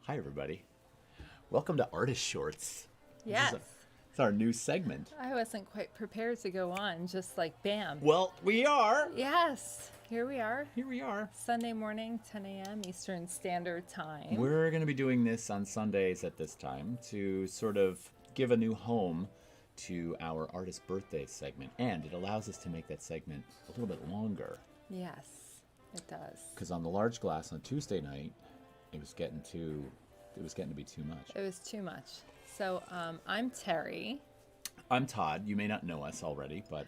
Hi, everybody. Welcome to Artist Shorts. Yes. It's our new segment. I wasn't quite prepared to go on, just like bam. Well, we are. Yes, here we are. Here we are. Sunday morning, 10 a.m. Eastern Standard Time. We're going to be doing this on Sundays at this time to sort of give a new home to our Artist Birthday segment. And it allows us to make that segment a little bit longer. Yes, it does. Because on the large glass on Tuesday night, it was getting to be too much. It was too much. So I'm Terri. I'm Todd. You may not know us already, but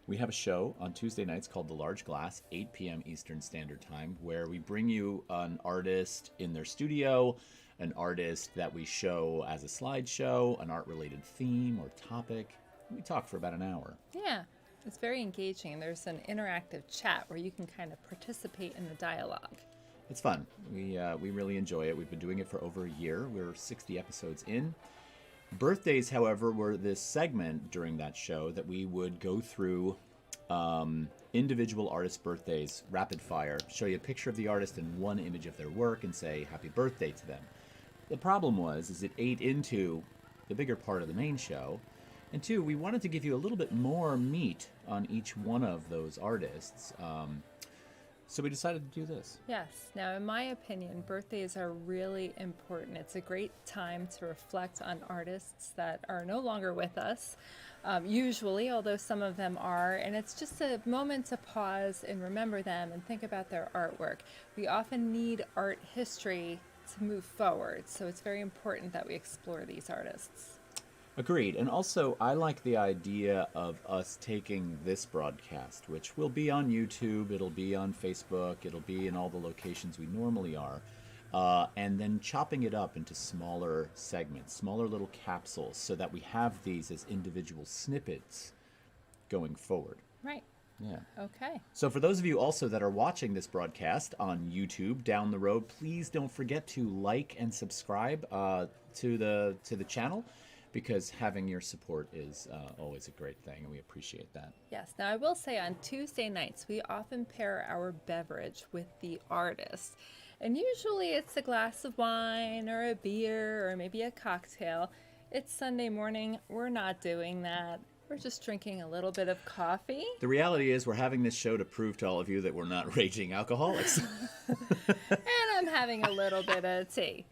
we have a show on Tuesday nights called The Large Glass, 8 p.m. Eastern Standard Time, where we bring you an artist in their studio, an artist that we show as a slideshow, an art-related theme or topic. We talk for about an hour. Yeah, it's very engaging. There's an interactive chat where you can kind of participate in the dialogue. It's fun. We really enjoy it. We've been doing it for over a year. We're 60 episodes in. Birthdays, however, were this segment during that show that we would go through individual artists' birthdays, rapid fire, show you a picture of the artist and one image of their work and say happy birthday to them. The problem is it ate into the bigger part of the main show. And two, we wanted to give you a little bit more meat on each one of those artists. So we decided to do this. Yes. Now, in my opinion, birthdays are really important. It's a great time to reflect on artists that are no longer with us, usually, although some of them are. And it's just a moment to pause and remember them and think about their artwork. We often need art history to move forward, so it's very important that we explore these artists. Agreed. And also, I like the idea of us taking this broadcast, which will be on YouTube, it'll be on Facebook, it'll be in all the locations we normally are, and then chopping it up into smaller segments, smaller little capsules, so that we have these as individual snippets going forward. Right. Yeah. Okay. So for those of you also that are watching this broadcast on YouTube down the road, please don't forget to like and subscribe to the channel, because having your support is always a great thing, and we appreciate that. Yes. Now, I will say on Tuesday nights, we often pair our beverage with the artist. And usually it's a glass of wine or a beer or maybe a cocktail. It's Sunday morning. We're not doing that. We're just drinking a little bit of coffee. The reality is we're having this show to prove to all of you that we're not raging alcoholics. And I'm having a little bit of tea.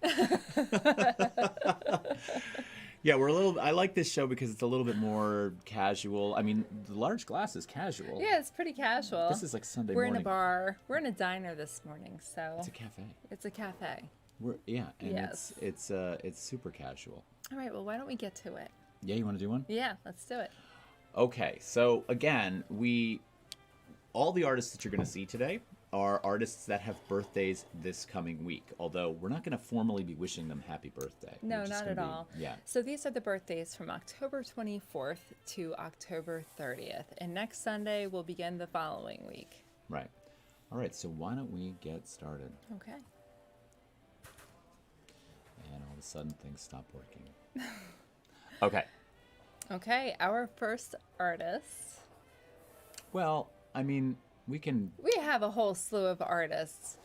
Yeah, I like this show because it's a little bit more casual. I mean, the large glass is casual. Yeah, it's pretty casual. This is like Sunday We're morning. in a bar. We're in a diner this morning, so It's a cafe. it's a cafe. And Yes. it's super casual. All right, well, why don't we get to it? Yeah, you want to do one? Yeah, let's do it. Okay, so again, all the artists that you're going to see today are artists that have birthdays this coming week, although we're not going to formally be wishing them happy birthday. No, We're just not gonna at be- all. Yeah. So these are the birthdays from October 24th to October 30th. And next Sunday will begin the following week. Right. All right, so why don't we get started? Okay. And all of a sudden, things stop working. Okay. Okay, our first artist. Well, I mean, we can... We have a whole slew of artists.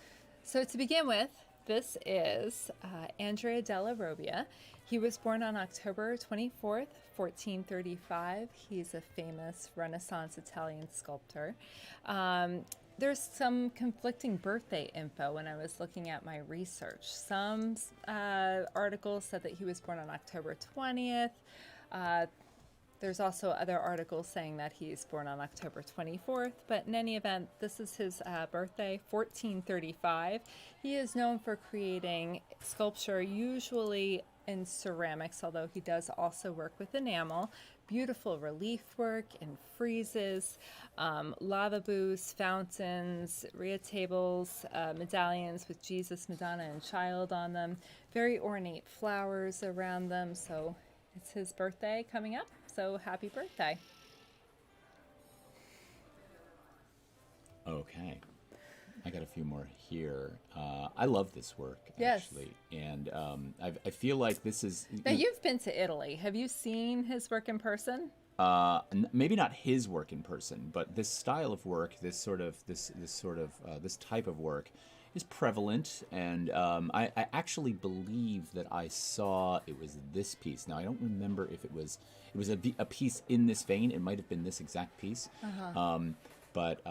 So to begin with, this is Andrea Della Robia. He was born on October 24th, 1435. He's a famous Renaissance Italian sculptor. There's some conflicting birthday info when I was looking at my research. Some articles said that he was born on October 20th. There's also other articles saying that he's born on October 24th, but in any event, this is his birthday, 1435. He is known for creating sculpture, usually in ceramics, although he does also work with enamel. Beautiful relief work in friezes, lavabos, fountains, Rhea tables, medallions with Jesus, Madonna, and Child on them. Very ornate flowers around them, so it's his birthday coming up. So happy birthday. Okay. I got a few more here. I love this work, Yes. actually. And I feel like this is... Now, you've been to Italy. Have you seen his work in person? Maybe not his work in person, but this style of work, this type of work prevalent, and I actually believe that I saw it was this piece. Now I don't remember if it was a piece in this vein. It might have been this exact piece, but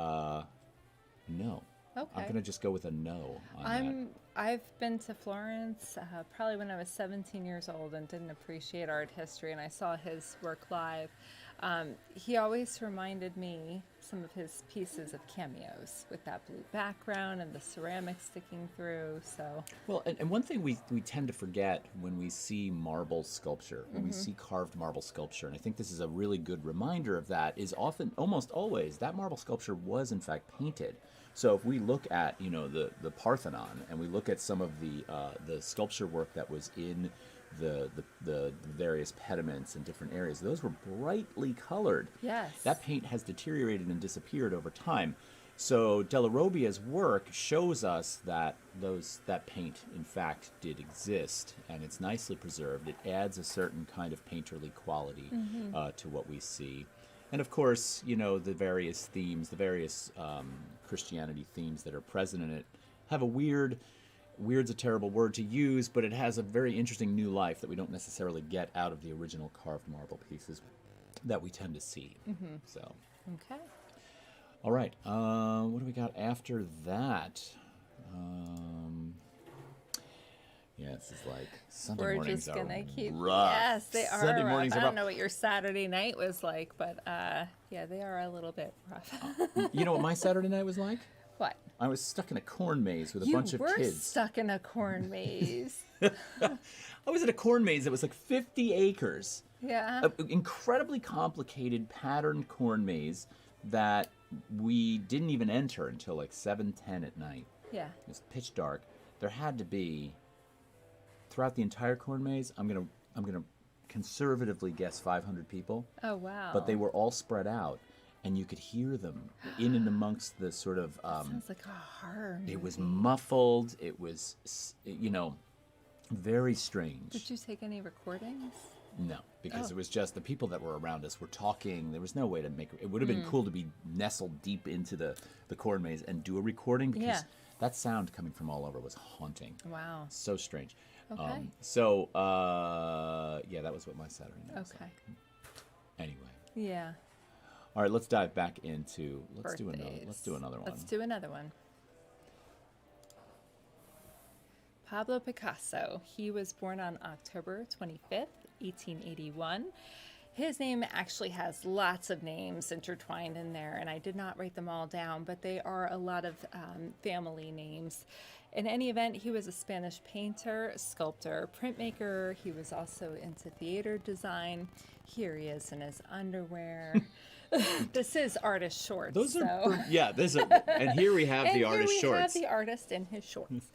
no. Okay. I'm gonna just go with a no on I've been to Florence probably when I was 17 years old and didn't appreciate art history, and I saw his work live. He always reminded me some of his pieces of cameos with that blue background and the ceramic sticking through. So well, and one thing we tend to forget when we see marble sculpture, when we see carved marble sculpture, and I think this is a really good reminder of that, is often, almost always, that marble sculpture was in fact painted. So if we look at, you know, the Parthenon, and we look at some of the sculpture work that was in the various pediments in different areas, those were brightly colored. yes, That paint has deteriorated and disappeared over time. So Della Robia's work shows us that that paint, in fact, did exist, and it's nicely preserved. It adds a certain kind of painterly quality to what we see. And of course, you know, the various themes, the various Christianity themes that are present in it have a weird's a terrible word to use, but it has a very interesting new life that we don't necessarily get out of the original carved marble pieces that we tend to see. So, okay. all right, what do we got after that? Yeah, this is like Sunday We're mornings just gonna are keep. rough. Yes, they are. Sunday rough. mornings I are don't rough. know what your Saturday night was like, but yeah, they are a little bit rough. You know what my Saturday night was like? What? I was stuck in a corn maze with a You bunch of were kids. stuck in a corn maze. I was at a corn maze that was like 50 acres. Yeah. An incredibly complicated patterned corn maze that we didn't even enter until like 7:10 at night. Yeah. It was pitch dark. There had to be, throughout the entire corn maze, I'm gonna conservatively guess 500 people. Oh wow. But they were all spread out, and you could hear them in and amongst the sort of. Sounds like a horror movie. It was muffled. It was, you know, very strange. Did you take any recordings? No, because it was just the people that were around us were talking. There was no way to make it. It would have been cool to be nestled deep into the corn maze and do a recording, because that sound coming from all over was haunting. Wow. So strange. Okay. Yeah, that was what my Saturday night was Okay. like. Anyway. Yeah. All right, let's dive back into let's do another one. Let's do another one. Pablo Picasso. He was born on October 25th, 1881. His name actually has lots of names intertwined in there, and I did not write them all down, but they are a lot of family names. In any event, he was a Spanish painter, sculptor, printmaker. He was also into theater design. Here he is in his underwear. This is artist shorts. Those are so. and here we have the artist here we shorts. have the artist in his shorts.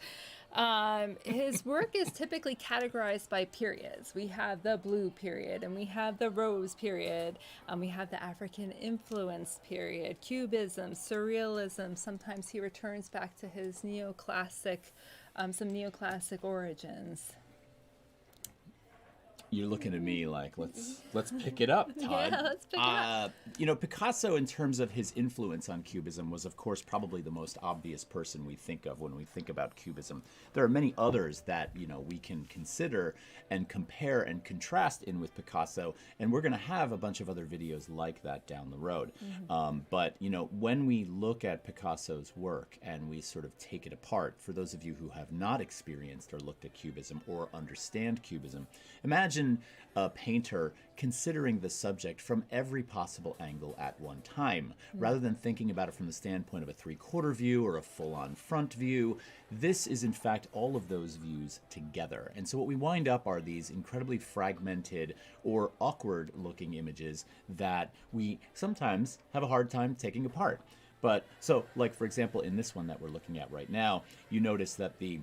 His work is typically categorized by periods. We have the blue period, and we have the rose period, and we have the African influence period, Cubism, Surrealism. Sometimes he returns back to his neoclassic, some neoclassic origins. You're looking at me like, let's pick it up, Todd. Yeah, let's pick it up. You know, Picasso, in terms of his influence on Cubism, was, of course, probably the most obvious person we think of when we think about Cubism. There are many others that, you know, we can consider and compare and contrast in with Picasso, and we're going to have a bunch of other videos like that down the road. But, you know, when we look at Picasso's work and we sort of take it apart, for those of you who have not experienced or looked at Cubism or understand Cubism, imagine a painter considering the subject from every possible angle at one time, rather than thinking about it from the standpoint of a three-quarter view or a full-on front view. This is, in fact, all of those views together. And so what we wind up are these incredibly fragmented or awkward-looking images that we sometimes have a hard time taking apart. But, so, like, for example, in this one that we're looking at right now, you notice that the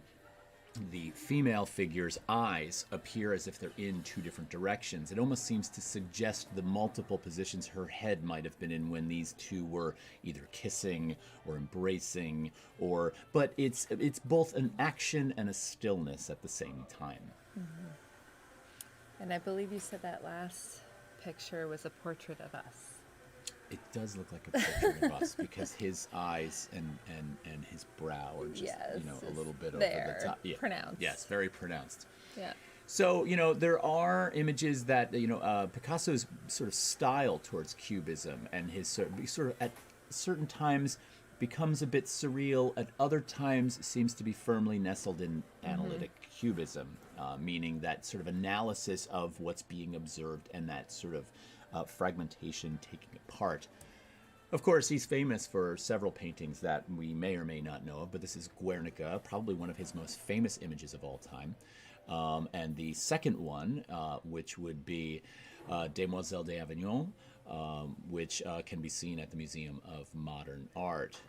female figure's eyes appear as if they're in two different directions. It almost seems to suggest the multiple positions her head might have been in when these two were either kissing or embracing, but it's both an action and a stillness at the same time. And I believe you said that last picture was a portrait of us. It does look like a portrait of us because his eyes and his brow are just, Yes, a little bit over there, the top. Yeah. pronounced. Yes, very pronounced. Yeah. So, there are images that, Picasso's sort of style towards Cubism and his sort of at certain times becomes a bit surreal, at other times seems to be firmly nestled in analytic Cubism, meaning that sort of analysis of what's being observed and that sort of fragmentation taking apart. Of course, he's famous for several paintings that we may or may not know of, but this is Guernica, probably one of his most famous images of all time. And the second one, which would be Demoiselle d'Avignon, which can be seen at the Museum of Modern Art.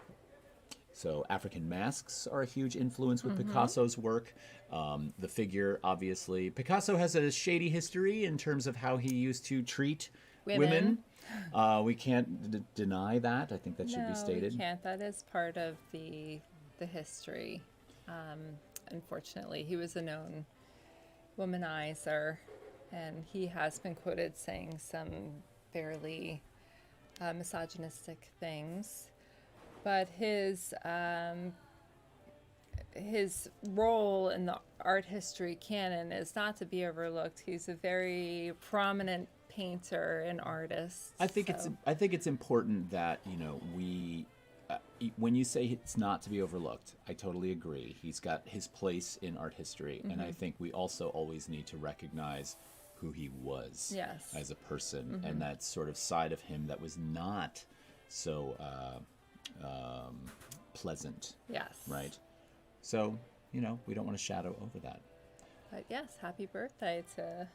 So African masks are a huge influence with Picasso's work. The figure, obviously. Picasso has a shady history in terms of how he used to treat women. We can't deny that. I think that should be stated. No, we can't. That is part of the history. Unfortunately, he was a known womanizer, and he has been quoted saying some fairly misogynistic things. But his role in the art history canon is not to be overlooked. He's a very prominent painter and artist. I think it's important that we when you say it's not to be overlooked, I totally agree. He's got his place in art history, and I think we also always need to recognize who he was as a person, and that sort of side of him that was not so pleasant. Yes. Right. So we don't want to shadow over that. But yes, happy birthday to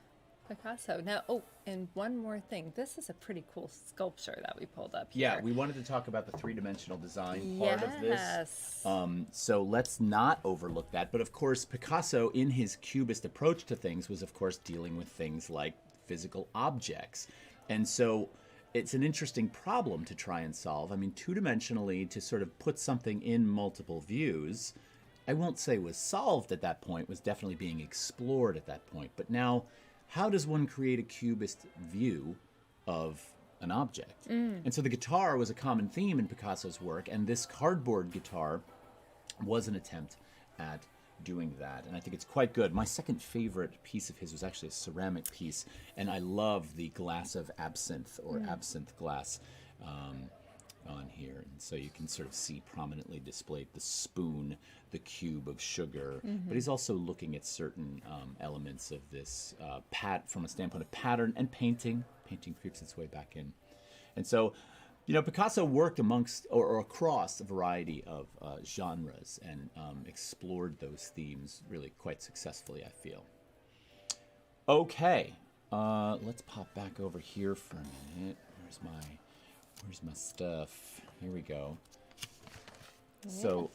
Picasso. Now, and one more thing. This is a pretty cool sculpture that we pulled up here. Yeah, we wanted to talk about the three-dimensional design part of this. Yes. So let's not overlook that. But of course, Picasso, in his Cubist approach to things, was of course dealing with things like physical objects. And so it's an interesting problem to try and solve. I mean, two-dimensionally, to sort of put something in multiple views, I won't say was solved at that point, was definitely being explored at that point. But now, how does one create a cubist view of an object? And so the guitar was a common theme in Picasso's work, and this cardboard guitar was an attempt at doing that. And I think it's quite good. My second favorite piece of his was actually a ceramic piece, and I love the glass of absinthe or absinthe glass on here. And so you can sort of see prominently displayed the spoon, the cube of sugar, but he's also looking at certain elements of this from a standpoint of pattern and painting. Painting creeps its way back in. And so, Picasso worked amongst or across a variety of genres and explored those themes really quite successfully, I feel. Okay, let's pop back over here for a minute. Where's my stuff? Here we go. Yeah. So,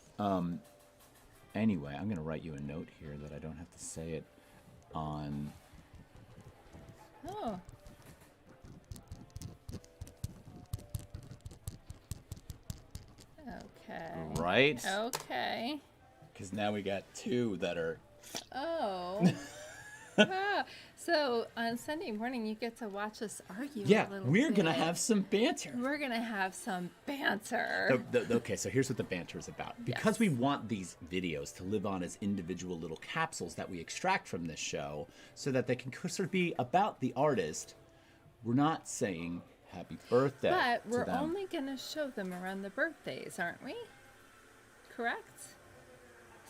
anyway, I'm going to write you a note here that I don't have to say it on. Oh. Okay. Right? Okay. Because now we got two that are. Oh. Ah, so on Sunday morning, you get to watch us argue. Yeah, a little we're bit. gonna have some banter. We're gonna have some banter. Okay, so here's what the banter is about. Because we want these videos to live on as individual little capsules that we extract from this show, so that they can sort of be about the artist. We're not saying happy birthday. But to we're them. only gonna show them around the birthdays, aren't we? Correct.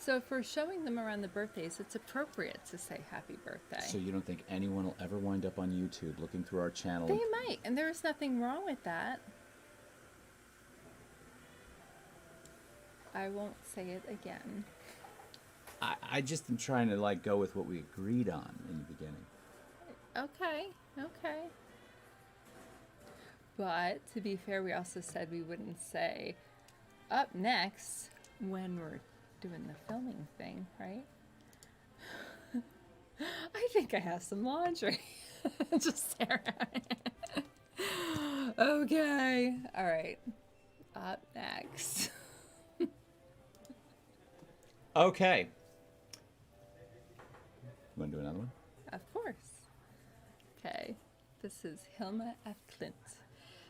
So if we're showing them around the birthdays, it's appropriate to say happy birthday. So you don't think anyone will ever wind up on YouTube looking through our channel? They might, and there's nothing wrong with that. I won't say it again. I just am trying to go with what we agreed on in the beginning. Okay. But to be fair, we also said we wouldn't say up next when we're doing the filming thing, right? I think I have some laundry. Just stare at it. Okay. All right. Up next. Okay. You want to do another one? Of course. Okay. This is Hilma F Clint.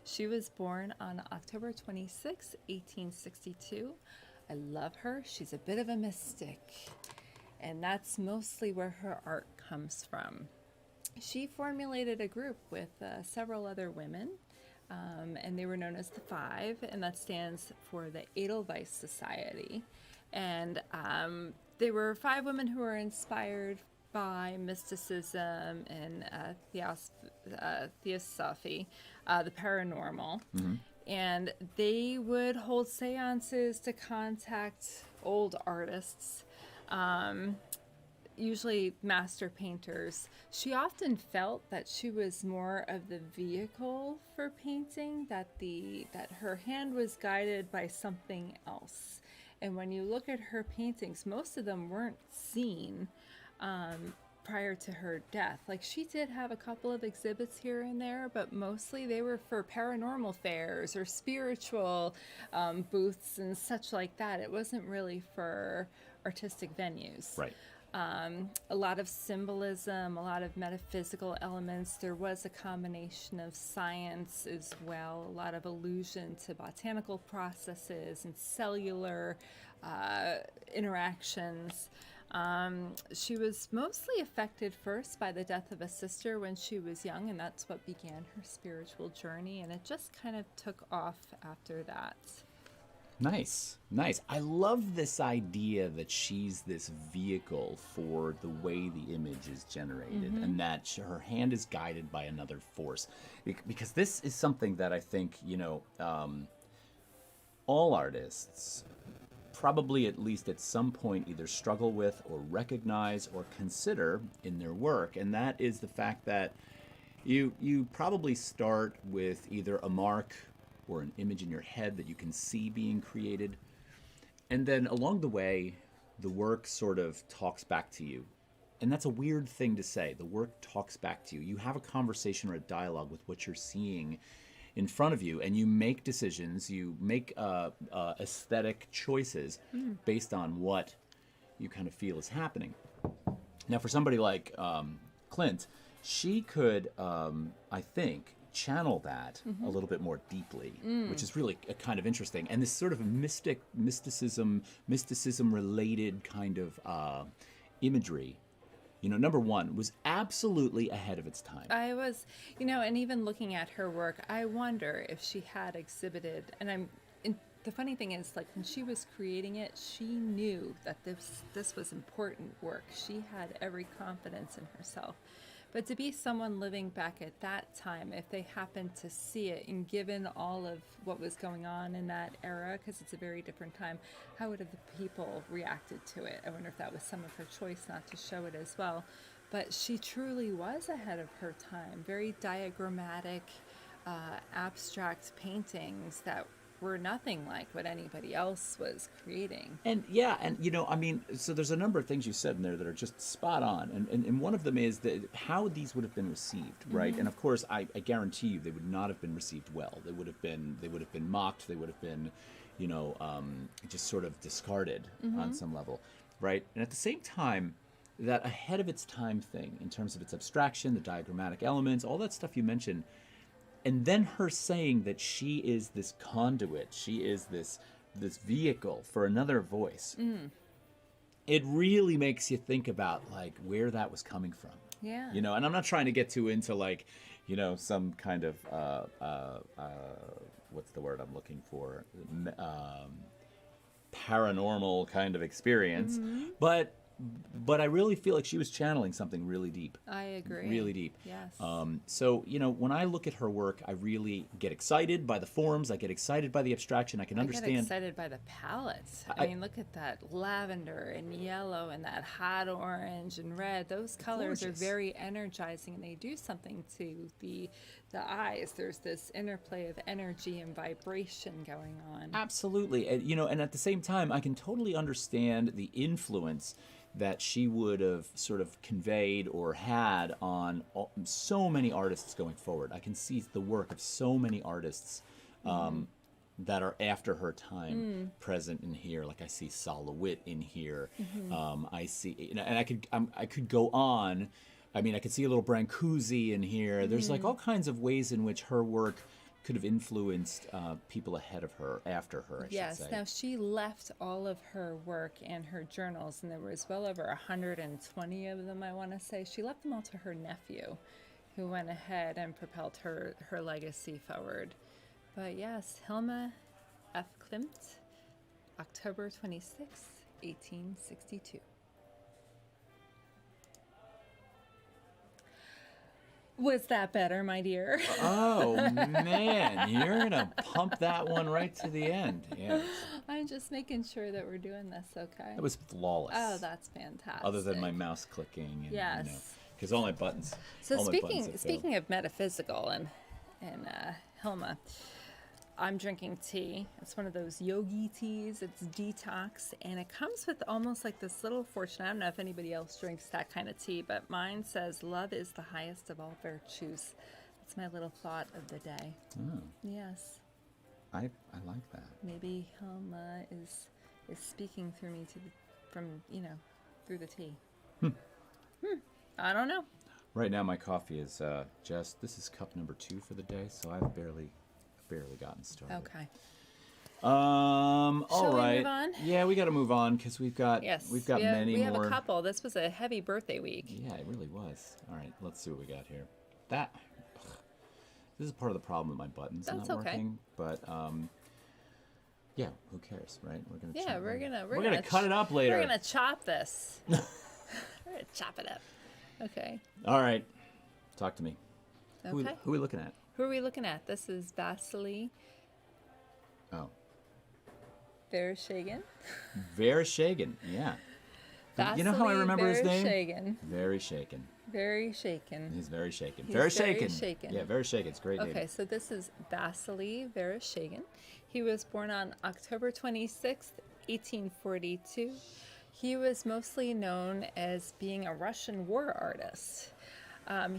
She was born on October 26, 1862. I love her. She's a bit of a mystic, and that's mostly where her art comes from. She formulated a group with several other women, and they were known as the Five, and that stands for the Edelweiss Society. And they were 5 women who were inspired by mysticism and theosophy, the paranormal. And they would hold seances to contact old artists, usually master painters. She often felt that she was more of the vehicle for painting, that her hand was guided by something else. And when you look at her paintings, most of them weren't seen prior to her death. Like, she did have a couple of exhibits here and there, but mostly they were for paranormal fairs or spiritual booths and such like that. It wasn't really for artistic venues. Right. A lot of symbolism, a lot of metaphysical elements. There was a combination of science as well, a lot of allusion to botanical processes and cellular interactions. She was mostly affected first by the death of a sister when she was young, and that's what began her spiritual journey, and it just kind of took off after that. Nice. I love this idea that she's this vehicle for the way the image is generated, and that her hand is guided by another force. Because this is something that I think, all artists probably at least at some point either struggle with or recognize or consider in their work, and that is the fact that you probably start with either a mark or an image in your head that you can see being created. And then along the way, the work sort of talks back to you. And that's a weird thing to say. The work talks back to you. You have a conversation or a dialogue with what you're seeing in front of you, and you make decisions, you make aesthetic choices based on what you kind of feel is happening. Now, for somebody like Clint, she could, I think, channel that a little bit more deeply, which is really kind of interesting. And this sort of mysticism related kind of imagery, number one, was absolutely ahead of its time. I was, and even looking at her work, I wonder if she had exhibited, the funny thing is, like, when she was creating it, she knew that this was important work. She had every confidence in herself. But to be someone living back at that time, if they happened to see it, and given all of what was going on in that era, because it's a very different time, how would have the people reacted to it? I wonder if that was some of her choice not to show it as well. But she truly was ahead of her time. Very diagrammatic, abstract paintings that were nothing like what anybody else was creating. And so there's a number of things you said in there that are just spot on. And one of them is that how these would have been received, right? And of course, I guarantee you they would not have been received well. They would have been mocked. They would have been, just sort of discarded on some level, right? And at the same time, that ahead of its time thing, in terms of its abstraction, the diagrammatic elements, all that stuff you mentioned, and then her saying that she is this conduit, she is this vehicle for another voice. It really makes you think about, like, where that was coming from. Yeah. And I'm not trying to get too into, like, some kind of what's the word I'm looking for? Paranormal kind of experience, but I really feel like she was channeling something really deep. I agree. Really deep. Yes. So, when I look at her work, I really get excited by the forms. I get excited by the abstraction. I can understand. I get excited by the palettes. I mean, look at that lavender and yellow and that hot orange and red. Those colors Gorgeous. are very energizing, and they do something to the eyes. There's this interplay of energy and vibration going on. Absolutely. And at the same time, I can totally understand the influence that she would have sort of conveyed or had on so many artists going forward. I can see the work of so many artists that are after her time present in here. Like, I see Sol LeWitt in here. I see, and I could go on. I mean, I could see a little Brancusi in here. There's like all kinds of ways in which her work could have influenced people ahead of her, after her, I Yes. should say. Now, she left all of her work and her journals, and there was well over 120 of them, I want to say. She left them all to her nephew, who went ahead and propelled her legacy forward. But yes, Hilma F Clint, October 26, 1862. Was that better, my dear? Oh, man, you're going to pump that one right to the end. Yes. I'm just making sure that we're doing this okay. It was flawless. Oh, that's fantastic. Other than my mouse clicking. And, Yes. because all my buttons. So all my buttons have speaking of metaphysical and Hilma, I'm drinking tea. It's one of those yogi teas. It's detox, and it comes with almost like this little fortune. I don't know if anybody else drinks that kind of tea, but mine says love is the highest of all virtues. That's my little thought of the day. Oh, Yes, I like that. maybe Hilma is speaking through me through the tea. I don't know. Right now, my coffee is this is cup number 2 for the day, so I've barely gotten started. Okay. All Shall we right. move on? Yeah, we got to move on because we've got many we more. have a couple. This was a heavy birthday week. Yeah, it really was. All right, let's see what we got here. This is part of the problem with my buttons That's not okay. working, but yeah, who cares, right? We're gonna cut it up later. We're gonna chop this. We're gonna chop it up. Okay. All right, talk to me. Okay. Who are we looking at? Who are we looking at? This is Vasily Oh, Varushagen. Varushagen. Yeah. You know how I remember his name? Varushagen. Varushagen. Very shaken. He's very shaken. He's Very very shaken. shaken. Yeah, very shaken. It's a great name. Okay, so this is Vasily Varushagen. He was born on October 26th, 1842. He was mostly known as being a Russian war artist.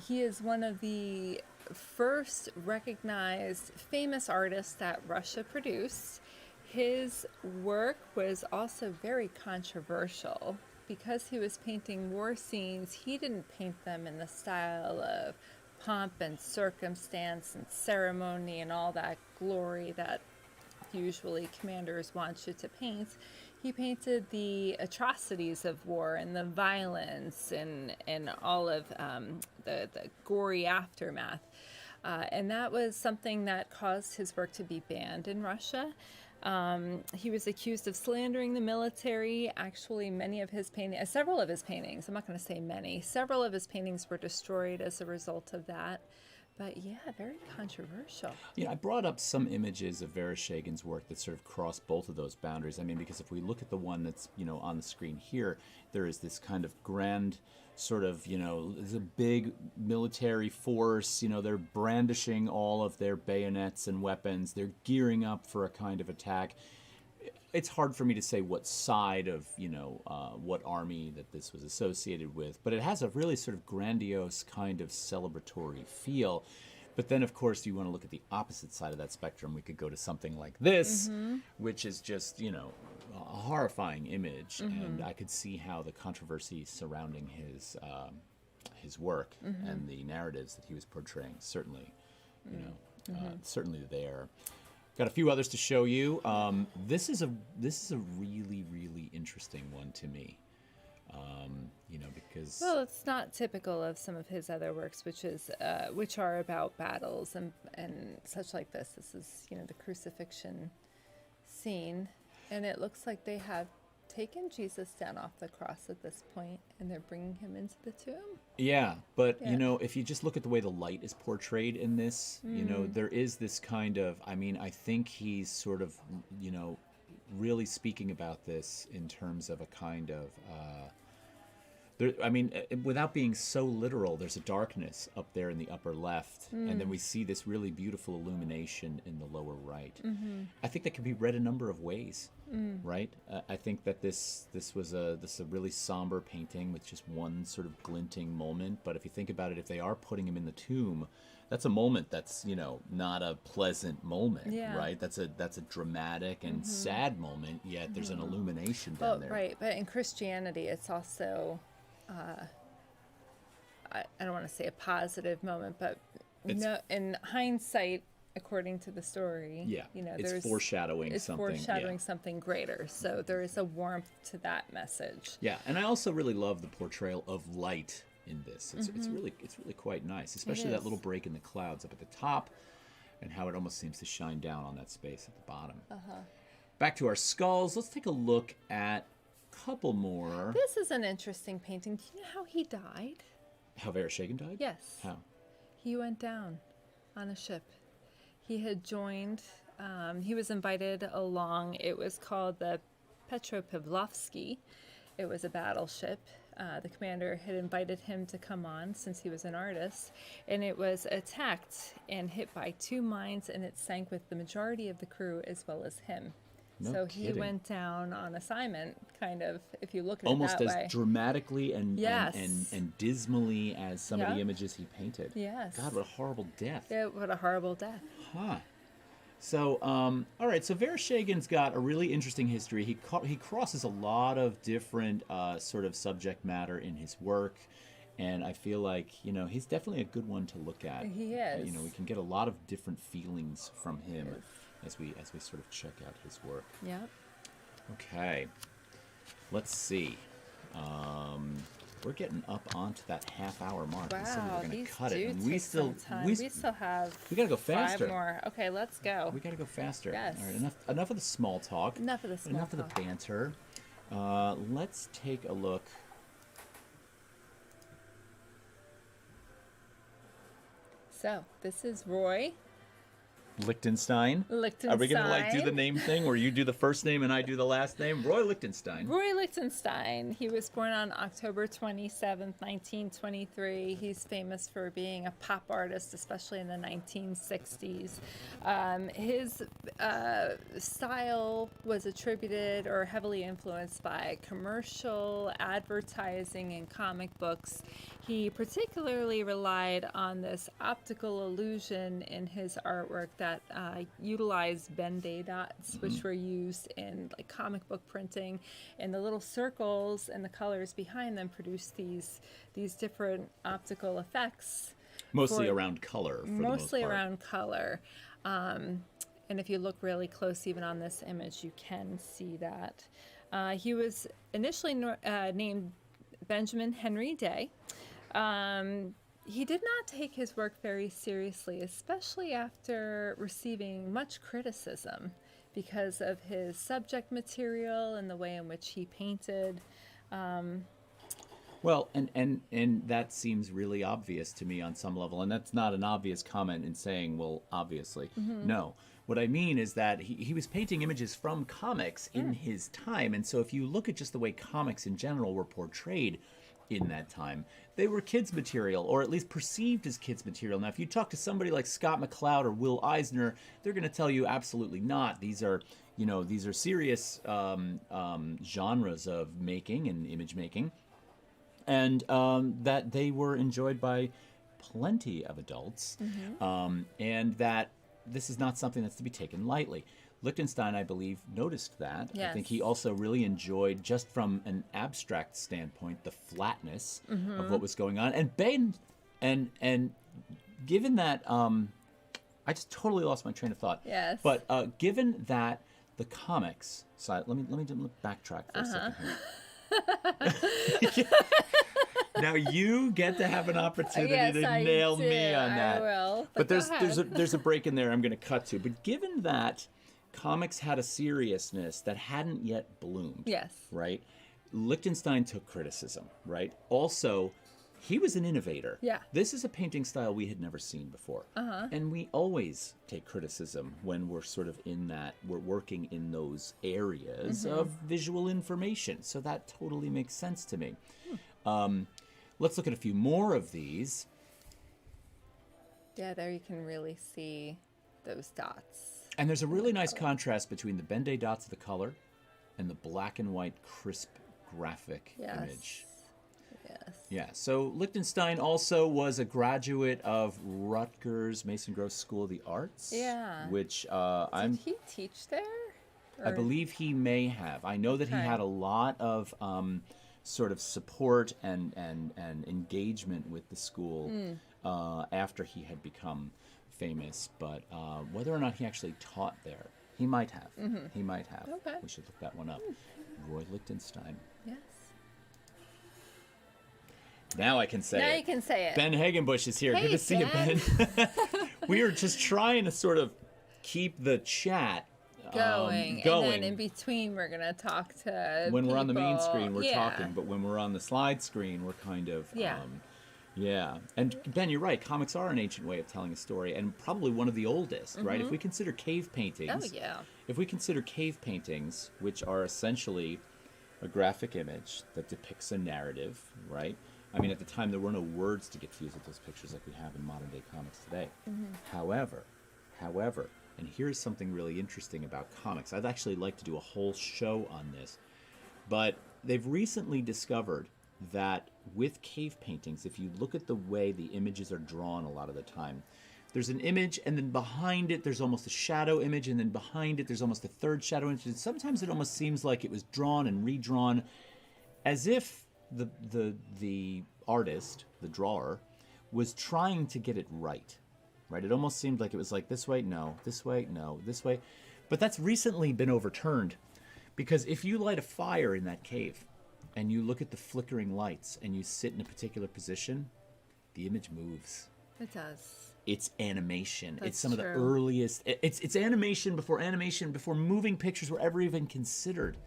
He is one of the first recognized famous artists that Russia produced. His work was also very controversial. Because he was painting war scenes, he didn't paint them in the style of pomp and circumstance and ceremony and all that glory that usually commanders want you to paint. He painted the atrocities of war and the violence and all of the gory aftermath. And that was something that caused his work to be banned in Russia. He was accused of slandering the military. Actually, several of his paintings, I'm not going to say many, several of his paintings were destroyed as a result of that. But yeah, very controversial. I brought up some images of Verushagen's work that sort of cross both of those boundaries. I mean, because if we look at the one that's, on the screen here, there is this kind of grand sort of, there's a big military force, they're brandishing all of their bayonets and weapons. They're gearing up for a kind of attack. It's hard for me to say what side of, what army that this was associated with, but it has a really sort of grandiose kind of celebratory feel. But then, of course, you want to look at the opposite side of that spectrum. We could go to something like this, which is just, a horrifying image. And I could see how the controversy surrounding his work and the narratives that he was portraying certainly, certainly there. Got a few others to show you. This is a really, really interesting one to me. Because it's not typical of some of his other works, which are about battles and such like this. This is the crucifixion scene, and it looks like they have taken Jesus down off the cross at this point, and they're bringing him into the tomb. Yeah, but if you just look at the way the light is portrayed in this, there is this kind of, I think he's sort of, really speaking about this in terms of a kind of, without being so literal, there's a darkness up there in the upper left, and then we see this really beautiful illumination in the lower right. I think that can be read a number of ways, right? I think that this was a really somber painting with just one sort of glinting moment. But if you think about it, if they are putting him in the tomb, that's a moment that's not a pleasant moment, right? That's a dramatic and sad moment. Yet there's an illumination down there, right? But in Christianity, it's also I don't want to say a positive moment, but in hindsight, according to the story. Yeah, You know, it's foreshadowing something. It's foreshadowing something greater. So there is a warmth to that message. Yeah, and I also really love the portrayal of light in this. It's really quite nice, especially that little break in the clouds up at the top, and how it almost seems to shine down on that space at the bottom. Back to our skulls. Let's take a look at a couple more. This is an interesting painting. Do you know how he died? How Varushagen died? Yes. How? He went down on a ship. He had joined, he was invited along. It was called the Petropavlovsky. It was a battleship. The commander had invited him to come on since he was an artist, and it was attacked and hit by 2 mines, and it sank with the majority of the crew as well as him. No so kidding. He went down on assignment, kind of, if you look at Almost it that as way. dramatically and, Yes. and dismally as some of the images he painted. Yes. God, what a horrible death. Yeah, what a horrible death. Huh. So, all right. So Varushagen's got a really interesting history. He crosses a lot of different sort of subject matter in his work, and I feel like he's definitely a good one to look at. He is. We can get a lot of different feelings from him as we sort of check out his work. Yeah. Okay. Let's see. We're getting up onto that half-hour mark. We said we were Wow, going to these cut do it, and take we still some time. We still have we got to go faster. 5 more. Okay, let's go. We got to go faster. Yes. All right, enough of the small talk. Enough of the small Enough talk. of the banter. Let's take a look. So, this is Roy Lichtenstein. Lichtenstein. Are we going to do the name thing where you do the first name and I do the last name? Roy Lichtenstein. Roy Lichtenstein. He was born on October 27th, 1923. He's famous for being a pop artist, especially in the 1960s. His style was attributed or heavily influenced by commercial, advertising, and comic books. He particularly relied on this optical illusion in his artwork that utilized Ben-Day dots, which were used in like comic book printing, and the little circles and the colors behind them produced these different optical effects. Mostly around color. Mostly around color. And if you look really close, even on this image, you can see that. He was initially named Benjamin Henry Day. He did not take his work very seriously, especially after receiving much criticism because of his subject material and the way in which he painted. Well, and that seems really obvious to me on some level, and that's not an obvious comment in saying, well, obviously. No. What I mean is that he was painting images from comics in his time, and so if you look at just the way comics in general were portrayed in that time, they were kids' material, or at least perceived as kids' material. Now, if you talk to somebody like Scott McCloud or Will Eisner, they're going to tell you absolutely not. These are serious genres of making and image making, and that they were enjoyed by plenty of adults, and that this is not something that's to be taken lightly. Lichtenstein, I believe, noticed that. Yes. I think he also really enjoyed, just from an abstract standpoint, the flatness of what was going on. And given that, I just totally lost my train of thought. Yes. But given that the comics side, let me backtrack for a second here. Now you get to have an opportunity to nail me on that. I will. But there's a break in there I'm going to cut to. But given that comics had a seriousness that hadn't yet bloomed. Yes. Right? Lichtenstein took criticism, right? Also, he was an innovator. Yeah. This is a painting style we had never seen before. And we always take criticism when we're sort of we're working in those areas of visual information. So that totally makes sense to me. Let's look at a few more of these. Yeah, there you can really see those dots. And there's a really nice contrast between the Ben-Day dots of the color and the black and white crisp graphic image. Yes. Yeah, so Lichtenstein also was a graduate of Rutgers Mason Gross School of the Arts. Yeah. Which Did he teach there? I believe he may have. I know that he had a lot of sort of support and engagement with the school after he had become famous, but whether or not he actually taught there, he might have. He might have. Okay. We should look that one up. Roy Lichtenstein. Yes. Now I can say Now it. you can say it. Ben Hagenbush is here. Hey, Good to see you, Ben. Ben. We are just trying to sort of keep the chat going. And then in between, we're going to talk to when we're on the main people. screen, we're Yeah. talking, but when we're on the slide screen, we're kind of Yeah. yeah. And Ben, you're right. Comics are an ancient way of telling a story, and probably one of the oldest, right? If we consider cave paintings, Oh, yeah. if we consider cave paintings, which are essentially a graphic image that depicts a narrative, right? I mean, at the time, there were no words to get fused with those pictures like we have in modern day comics today. However, and here's something really interesting about comics. I'd actually like to do a whole show on this, but they've recently discovered that with cave paintings, if you look at the way the images are drawn a lot of the time, there's an image, and then behind it, there's almost a shadow image, and then behind it, there's almost a third shadow image. And sometimes it almost seems like it was drawn and redrawn as if the artist, the drawer, was trying to get it right. Right? It almost seemed like it was like this way, no, this way, no, this way. But that's recently been overturned, because if you light a fire in that cave and you look at the flickering lights and you sit in a particular position, the image moves. It does. It's animation. That's it's some of the true. earliest. It's animation before moving pictures were ever even considered,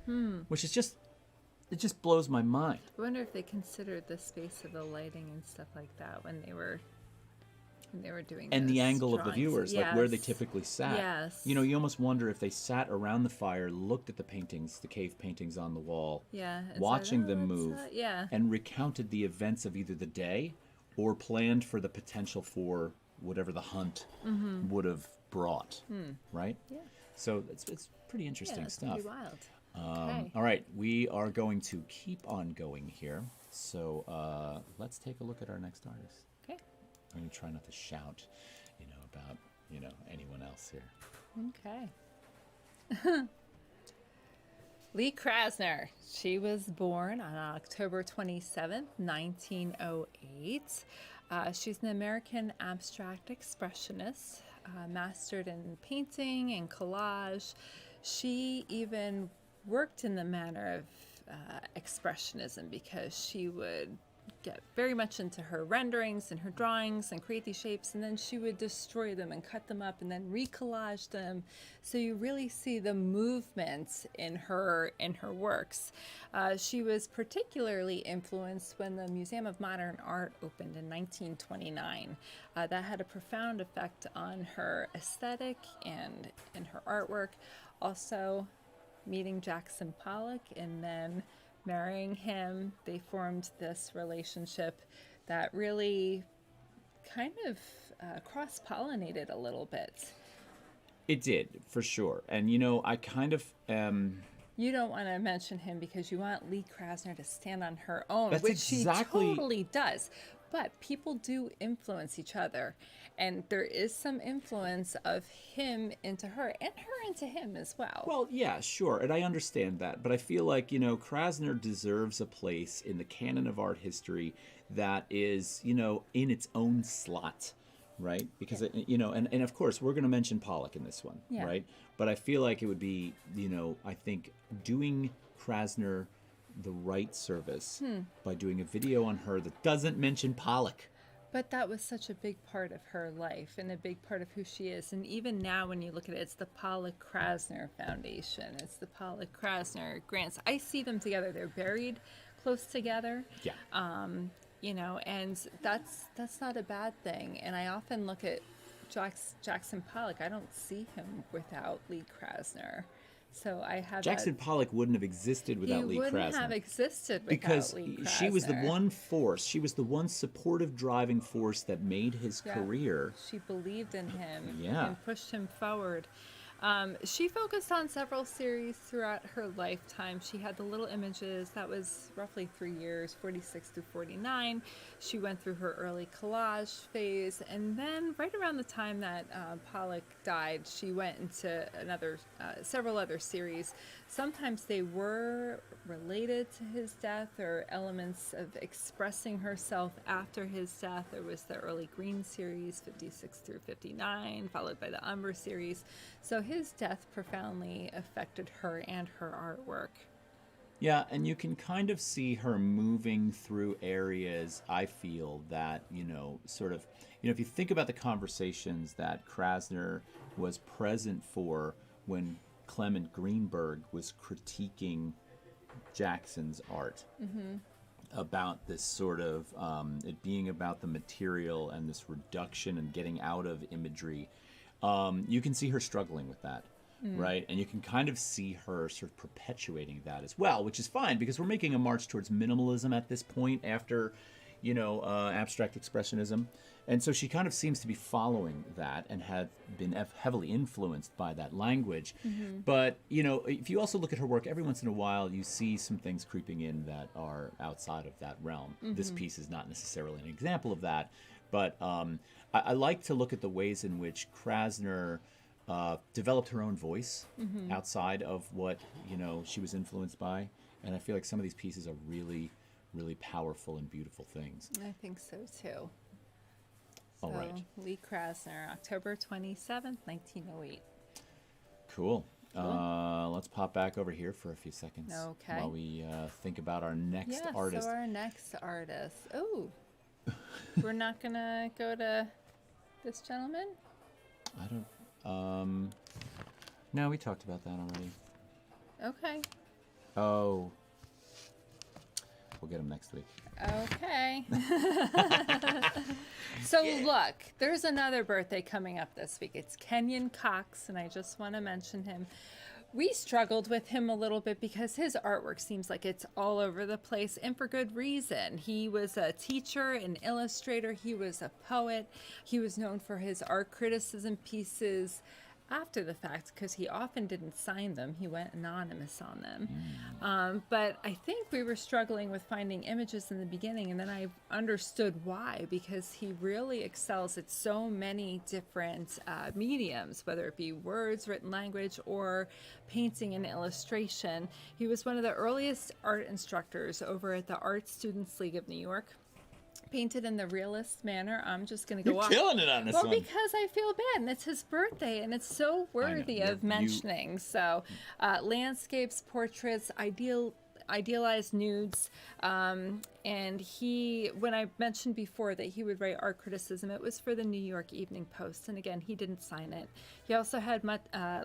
which is just, it just blows my mind. I wonder if they considered the space of the lighting and stuff like that when they were doing And the those angle of the drawings. viewers, like where they Yes. typically sat. Yes. You know, you almost wonder if they sat around the fire, looked at the paintings, the cave paintings on the wall, Yeah. and said, watching "Oh, them that's, move, yeah. and recounted the events of either the day or planned for the potential for whatever the hunt would have brought, right? Yeah. So it's pretty interesting Yeah, it's stuff. pretty wild. Okay. All right, we are going to keep on going here. So let's take a look at our next artist. Okay. I'm going to try not to shout, about, anyone else here. Okay. Lee Krasner. She was born on October 27th, 1908. She's an American abstract expressionist, mastered in painting and collage. She even worked in the manner of expressionism, because she would get very much into her renderings and her drawings and create these shapes, and then she would destroy them and cut them up and then recollage them. So you really see the movement in her works. She was particularly influenced when the Museum of Modern Art opened in 1929. That had a profound effect on her aesthetic and in her artwork. Also, meeting Jackson Pollock and then marrying him, they formed this relationship that really kind of cross-pollinated a little bit. It did, for sure. And, I kind of You don't want to mention him because you want Lee Krasner to stand on her own, That's which exactly- she totally does. But people do influence each other. And there is some influence of him into her and her into him as well. Well, yeah, sure, and I understand that, but I feel like, Krasner deserves a place in the canon of art history that is, in its own slot, right? Because, and of course, we're going to mention Pollock in this one, Yeah. right? But I feel like it would be, I think doing Krasner the right service by doing a video on her that doesn't mention Pollock. But that was such a big part of her life and a big part of who she is. And even now, when you look at it, it's the Pollock Krasner Foundation. It's the Pollock Krasner grants. I see them together. They're buried close together. Yeah. And that's not a bad thing. And I often look at Jackson Pollock. I don't see him without Lee Krasner. So I have Jackson Pollock wouldn't have existed without Lee Krasner. He wouldn't have existed without Because Lee Krasner. she was the one force, she was the one supportive driving force that made his Yeah. career. She believed in him Yeah. and pushed him forward. She focused on several series throughout her lifetime. She had the Little Images, that was roughly 3 years, 46 through 49. She went through her early collage phase, and then right around the time that Pollock died, she went into several other series. Sometimes they were related to his death or elements of expressing herself after his death. There was the early Green series, 56 through 59, followed by the Umber series. So his death profoundly affected her and her artwork. Yeah, and you can kind of see her moving through areas, I feel, that, if you think about the conversations that Krasner was present for when Clement Greenberg was critiquing Jackson's art, about this sort of, it being about the material and this reduction and getting out of imagery. You can see her struggling with that, right? And you can kind of see her sort of perpetuating that as well, which is fine because we're making a march towards minimalism at this point after, abstract expressionism. And so she kind of seems to be following that and had been heavily influenced by that language. But, if you also look at her work, every once in a while you see some things creeping in that are outside of that realm. This piece is not necessarily an example of that. But I like to look at the ways in which Krasner developed her own voice outside of what, she was influenced by. And I feel like some of these pieces are really, really powerful and beautiful things. I think so, too. All right. Lee Krasner, October 27th, 1908. Cool. Let's pop back over here for a few seconds. Okay. While we think about our next artist. So our next artist. Oh, we're not going to go to this gentleman? I don't... No, we talked about that already. Okay. Oh. We'll get him next week. Okay. So look, there's another birthday coming up this week. It's Kenyan Cox, and I just want to mention him. We struggled with him a little bit because his artwork seems like it's all over the place, and for good reason. He was a teacher, an illustrator. He was a poet. He was known for his art criticism pieces after the fact because he often didn't sign them. He went anonymous on them. But I think we were struggling with finding images in the beginning, and then I understood why, because he really excels at so many different mediums, whether it be words, written language, or painting and illustration. He was one of the earliest art instructors over at the Art Students League of New York. Painted in the realist manner. I'm just going to go You're off. killing it on this one. Well, because I feel bad, and it's his birthday, and it's so worthy of mentioning. So, landscapes, portraits, idealized nudes, and he, when I mentioned before that he would write art criticism, it was for the New York Evening Post, and again, he didn't sign it. He also had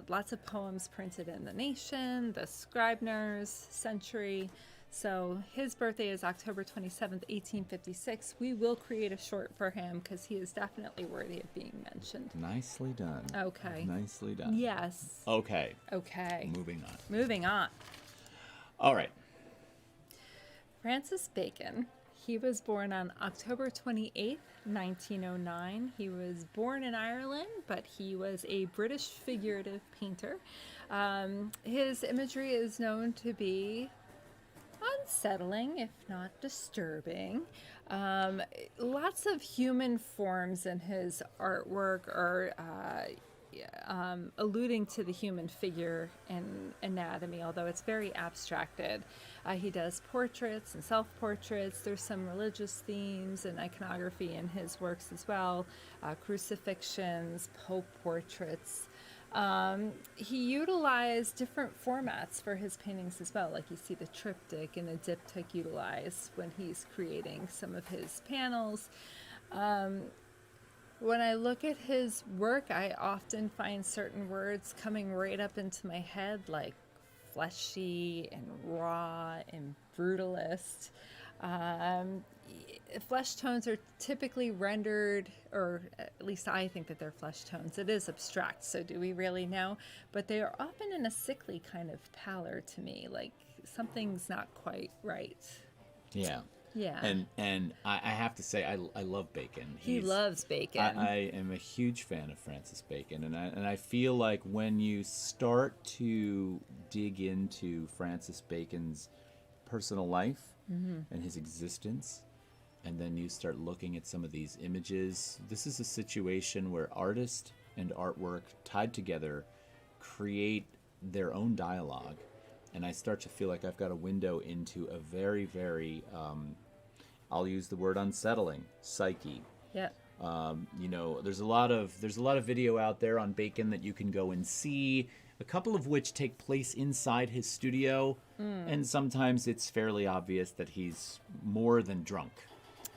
lots of poems printed in The Nation, The Scribner's, Century. So his birthday is October 27th, 1856. We will create a short for him because he is definitely worthy of being mentioned. Nicely done. Okay. Nicely done. Yes. Okay. Moving on. All right. Francis Bacon. He was born on October 28th, 1909. He was born in Ireland, but he was a British figurative painter. His imagery is known to be unsettling, if not disturbing. Lots of human forms in his artwork are alluding to the human figure and anatomy, although it's very abstracted. He does portraits and self-portraits. There's some religious themes and iconography in his works as well. Crucifixions, Pope portraits. He utilized different formats for his paintings as well. Like you see the triptych and the diptych utilized when he's creating some of his panels. When I look at his work, I often find certain words coming right up into my head, like fleshy and raw and brutalist. Flesh tones are typically rendered, or at least I think that they're flesh tones. It is abstract, so do we really know? But they are often in a sickly kind of pallor to me, like something's not quite right. Yeah. Yeah. And I have to say, I love Bacon. He loves Bacon. I am a huge fan of Francis Bacon, and I feel like when you start to dig into Francis Bacon's personal life and his existence, and then you start looking at some of these images, this is a situation where artist and artwork tied together create their own dialogue. And I start to feel like I've got a window into a very, very, I'll use the word unsettling, psyche. Yeah. You know, there's a lot of video out there on Bacon that you can go and see, a couple of which take place inside his studio, and sometimes it's fairly obvious that he's more than drunk,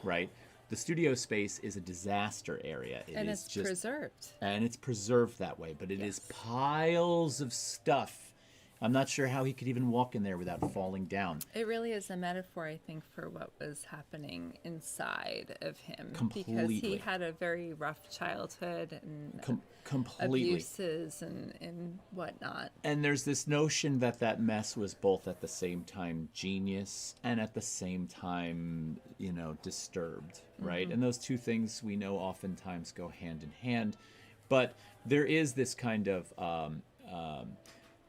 right? The studio space is a disaster area. It's just preserved. And it's preserved that way, but it is piles of stuff. I'm not sure how he could even walk in there without falling down. It really is a metaphor, I think, for what was happening inside of him. Completely. Because he had a very rough childhood and completely. abuses and whatnot. And there's this notion that that mess was both at the same time genius and at the same time, you know, disturbed, right? And those two things we know oftentimes go hand in hand. But there is this kind of...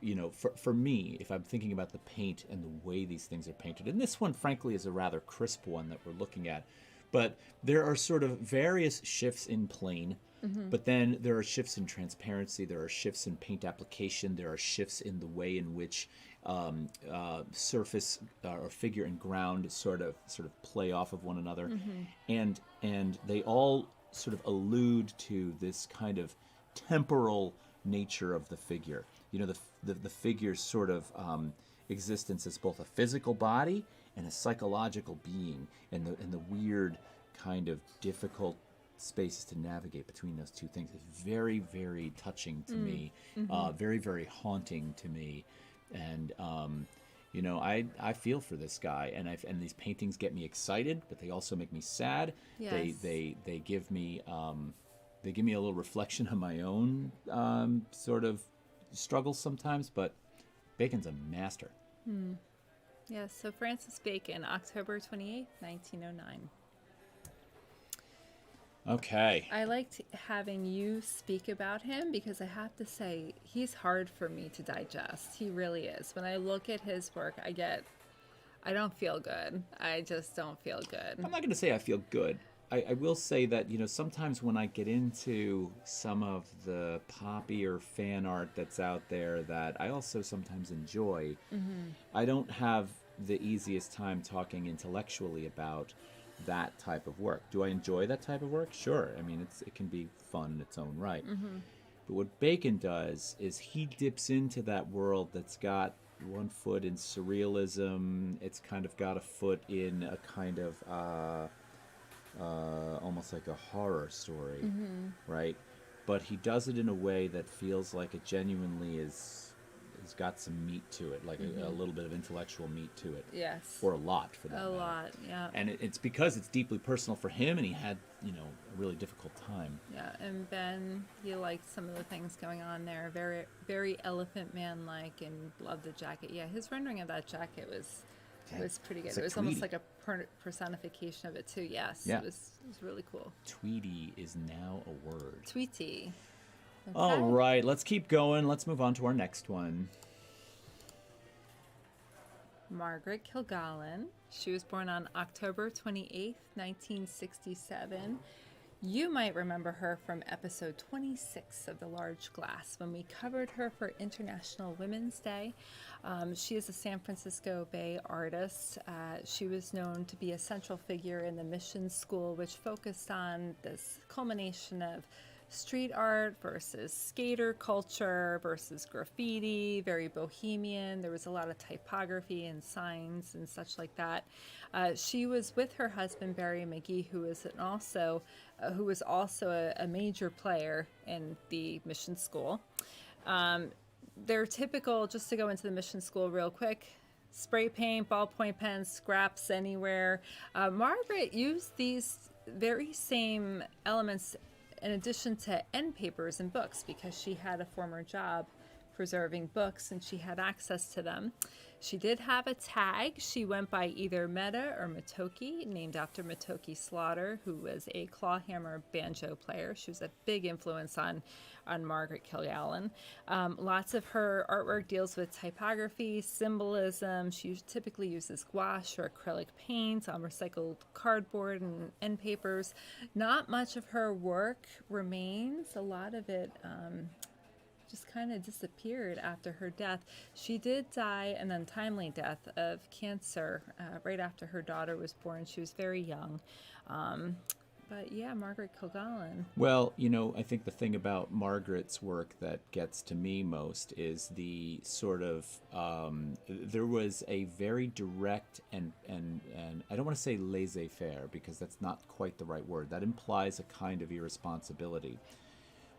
you know, for me, if I'm thinking about the paint and the way these things are painted, and this one, frankly, is a rather crisp one that we're looking at, but there are sort of various shifts in plane, but then there are shifts in transparency, there are shifts in paint application, there are shifts in the way in which surface or figure and ground sort of play off of one another, and they all sort of allude to this kind of temporal nature of the figure. You know, the figure's sort of existence as both a physical body and a psychological being, and the weird kind of difficult spaces to navigate between those two things is very, very touching to me, very, very haunting to me, and you know, I feel for this guy, and these paintings get me excited, but they also make me sad. Yes. They give me a little reflection of my own sort of struggles sometimes, but Bacon's a master. Yes, so Francis Bacon, October 28th, 1909. Okay. I liked having you speak about him because I have to say, he's hard for me to digest. He really is. When I look at his work, I don't feel good. I just don't feel good. I'm not going to say I feel good. I will say that, you know, sometimes when I get into some of the poppy or fan art that's out there that I also sometimes enjoy, I don't have the easiest time talking intellectually about that type of work. Do I enjoy that type of work? Sure. I mean, it can be fun in its own right. But what Bacon does is he dips into that world that's got one foot in surrealism. It's kind of got a foot in a kind of... almost like a horror story, right? But he does it in a way that feels like it genuinely has got some meat to it, like a little bit of intellectual meat to it. Yes. Or a lot, for that matter. A lot, yeah. And it's because it's deeply personal for him, and he had, you know, a really difficult time. Yeah, and Ben, he liked some of the things going on there. Very, very Elephant Man-like, and loved the jacket. Yeah, his rendering of that jacket was pretty good. It's It was almost Tweety. like a personification of it too. Yes, Yeah. it was really cool. Tweety is now a word. Tweety. Okay. All right, let's keep going. Let's move on to our next one. Margaret Kilgallen. She was born on October 28th, 1967. You might remember her from episode 26 of The Large Glass when we covered her for International Women's Day. She is a San Francisco Bay artist. She was known to be a central figure in the Mission School, which focused on this culmination of street art versus skater culture versus graffiti, very bohemian. There was a lot of typography and signs and such like that. She was with her husband, Barry McGee, who was also a major player in the Mission School. They're typical, just to go into the Mission School real quick, spray paint, ballpoint pens, scraps anywhere. Margaret used these very same elements in addition to end papers and books, because she had a former job preserving books, and she had access to them. She did have a tag. She went by either Meta or Matoki, named after Matoki Slaughter, who was a clawhammer banjo player. She was a big influence on Margaret Kilgallen. Lots of her artwork deals with typography, symbolism. She typically uses gouache or acrylic paint on recycled cardboard and end papers. Not much of her work remains. A lot of it just kind of disappeared after her death. She did die an untimely death of cancer right after her daughter was born. She was very young. But yeah, Margaret Kilgallen. Well, I think the thing about Margaret's work that gets to me most is the sort of, there was a very direct and I don't want to say laissez-faire, because that's not quite the right word. That implies a kind of irresponsibility.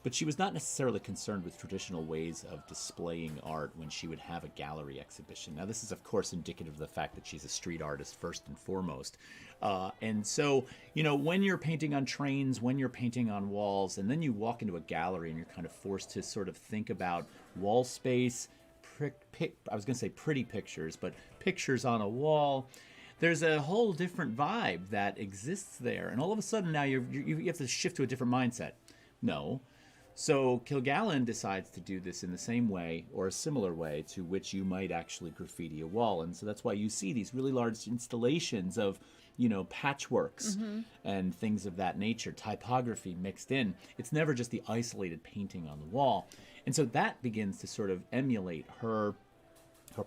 But she was not necessarily concerned with traditional ways of displaying art when she would have a gallery exhibition. Now, this is, of course, indicative of the fact that she's a street artist first and foremost. And so, when you're painting on trains, when you're painting on walls, and then you walk into a gallery and you're kind of forced to sort of think about wall space, I was going to say pretty pictures, but pictures on a wall. There's a whole different vibe that exists there. And all of a sudden now you have to shift to a different mindset. No. So Kilgallen decides to do this in the same way or a similar way to which you might actually graffiti a wall. And so that's why you see these really large installations of, patchworks and things of that nature, typography mixed in. It's never just the isolated painting on the wall. And so that begins to sort of emulate her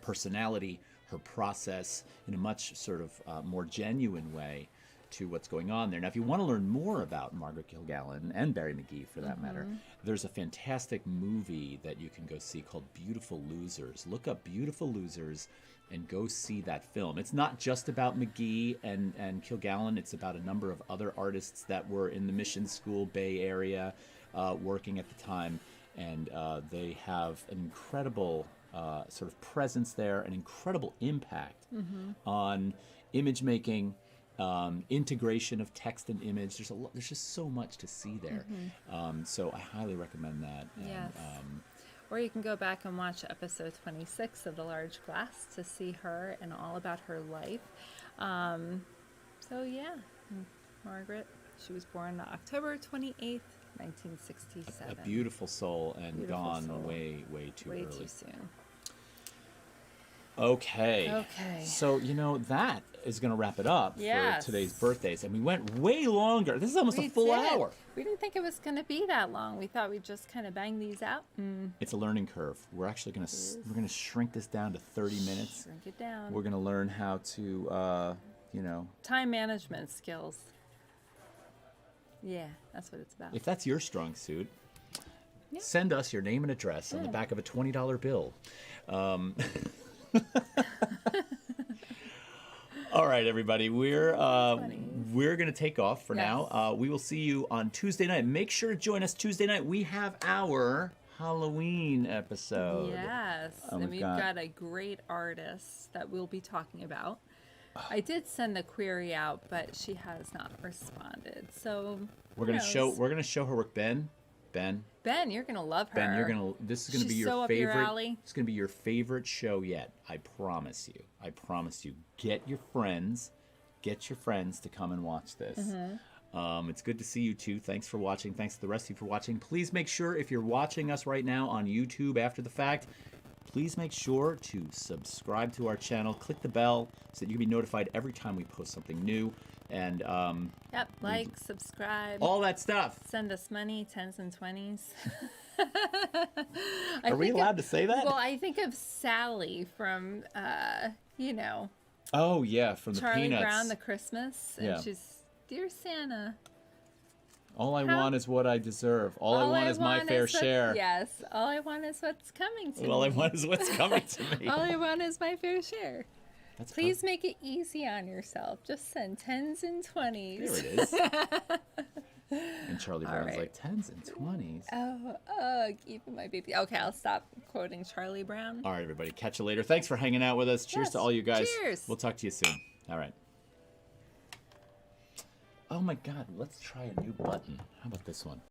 personality, her process in a much sort of more genuine way to what's going on there. Now, if you want to learn more about Margaret Kilgallen and Barry McGee, for that matter, there's a fantastic movie that you can go see called Beautiful Losers. Look up Beautiful Losers and go see that film. It's not just about McGee and Kilgallen. It's about a number of other artists that were in the Mission School Bay Area working at the time, and they have an incredible sort of presence there, an incredible impact on image making, integration of text and image. There's just so much to see there. So I highly recommend that. Yes. Or you can go back and watch episode 26 of The Large Glass to see her and all about her life. So yeah, Margaret, she was born October 28th, 1967. A beautiful soul, and Beautiful gone soul. way too early. Way too soon. Okay. So, that is going to wrap it up for today's birthdays. And we went way longer. This is almost a full hour. We didn't think it was going to be that long. We thought we'd just kind of bang these out. It's a learning curve. We're actually going to shrink this down to 30 minutes. Shrink it down. We're going to learn how to, time management skills. Yeah, that's what it's about. If that's your strong suit, send us your name and address on the back of a $20 bill. All right, everybody, we're going to take off for now. We will see you on Tuesday night. Make sure to join us Tuesday night. We have our Halloween episode. Yes, and we've got a great artist that we'll be talking about. I did send the query out, but she has not responded. So we're going to show her work. Ben, you're gonna love her. Ben, this is gonna be your so favorite. Up your alley. It's gonna be your favorite show yet. I promise you. Get your friends to come and watch this. It's good to see you too. Thanks for watching. Thanks to the rest of you for watching. Please make sure, if you're watching us right now on YouTube after the fact, please make sure to subscribe to our channel. Click the bell so that you can be notified every time we post something new. And like, subscribe, all that stuff. Send us money, 10s and 20s. Are we allowed to say that? Well, I think of Sally from Oh yeah, from the Charlie Peanuts. Brown, the Christmas, and she's, "Dear Santa, all I want is what I deserve. All I want is my fair share." Yes, all I want is what's coming to me. All I want is what's coming to me. All I want is my fair share. That's Please make it easy on yourself. Just send 10s and 20s. There it is. And Charlie Brown's like, 10s and 20s. Oh, even my baby. Okay, I'll stop quoting Charlie Brown. All right, everybody. Catch you later. Thanks for hanging out with us. Cheers to all you guys. Cheers. We'll talk to you soon. All right. Oh, my God. Let's try a new button. How about this one?